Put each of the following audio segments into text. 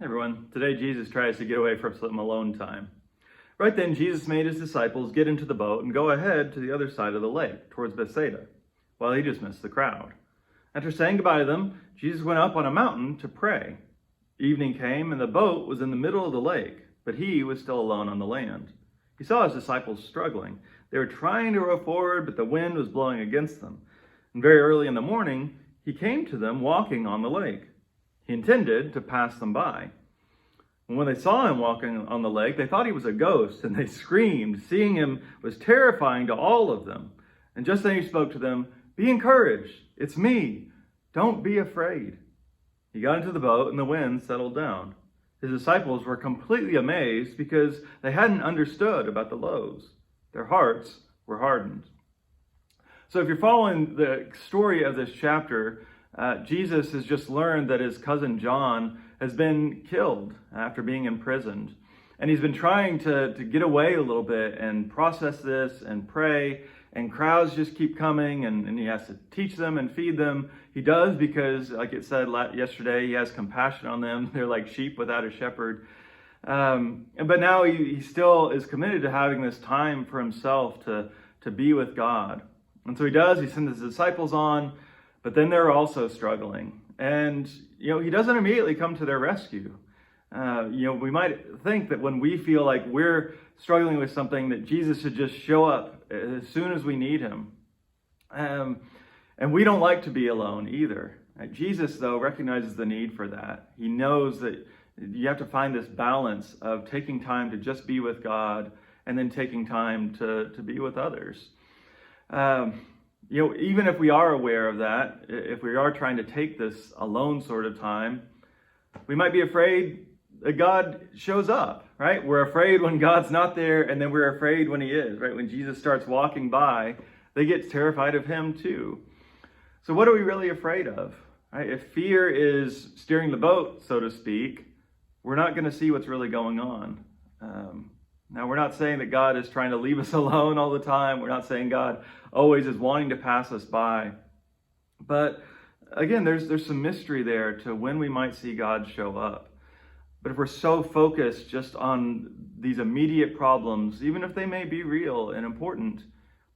Hey everyone, today Jesus tries to get away from some alone time. Right then, Jesus made his disciples get into the boat and go ahead to the other side of the lake, towards Bethsaida, while he dismissed the crowd. After saying goodbye to them, Jesus went up on a mountain to pray. Evening came, and the boat was in the middle of the lake, but he was still alone on the land. He saw his disciples struggling. They were trying to row forward, but the wind was blowing against them. And very early in the morning, he came to them walking on the lake. He intended to pass them by. And when they saw him walking on the lake, they thought he was a ghost, and they screamed. Seeing him was terrifying to all of them. And just then he spoke to them, "Be encouraged, it's me. Don't be afraid." He got into the boat, and the wind settled down. His disciples were completely amazed because they hadn't understood about the loaves. Their hearts were hardened. So if you're following the story of this chapter, Jesus has just learned that his cousin John has been killed after being imprisoned. And he's been trying to get away a little bit and process this and pray. And crowds just keep coming, and he has to teach them and feed them. He does because, like it said yesterday, he has compassion on them. They're like sheep without a shepherd. But now he still is committed to having this time for himself to be with God. And so he does. He sends his disciples on, but then they're also struggling. And, he doesn't immediately come to their rescue. We might think that when we feel like we're struggling with something, that Jesus should just show up as soon as we need him. And we don't like to be alone either. Jesus, though, recognizes the need for that. He knows that you have to find this balance of taking time to just be with God and then taking time to be with others. Even if we are aware of that, if we are trying to take this alone sort of time, we might be afraid that God shows up, right? We're afraid when God's not there, and then we're afraid when he is, right? When Jesus starts walking by, they get terrified of him too. So what are we really afraid of, right? If fear is steering the boat, so to speak, we're not going to see what's really going on. Now, we're not saying that God is trying to leave us alone all the time. We're not saying God always is wanting to pass us by. But again, there's some mystery there to when we might see God show up. But if we're so focused just on these immediate problems, even if they may be real and important,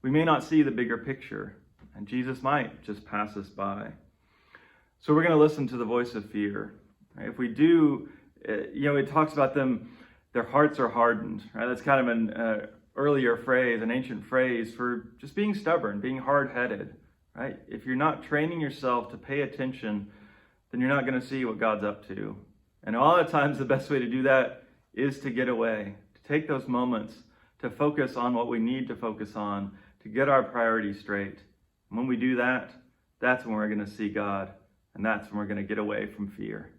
we may not see the bigger picture. And Jesus might just pass us by. So we're going to listen to the voice of fear. Right? If we do, it talks about them, their hearts are hardened. Right? That's kind of an earlier phrase, an ancient phrase for just being stubborn, being hard-headed. Right? If you're not training yourself to pay attention, then you're not going to see what God's up to. And a lot of times the best way to do that is to get away, to take those moments, to focus on what we need to focus on, to get our priorities straight. And when we do that, that's when we're going to see God, and that's when we're going to get away from fear.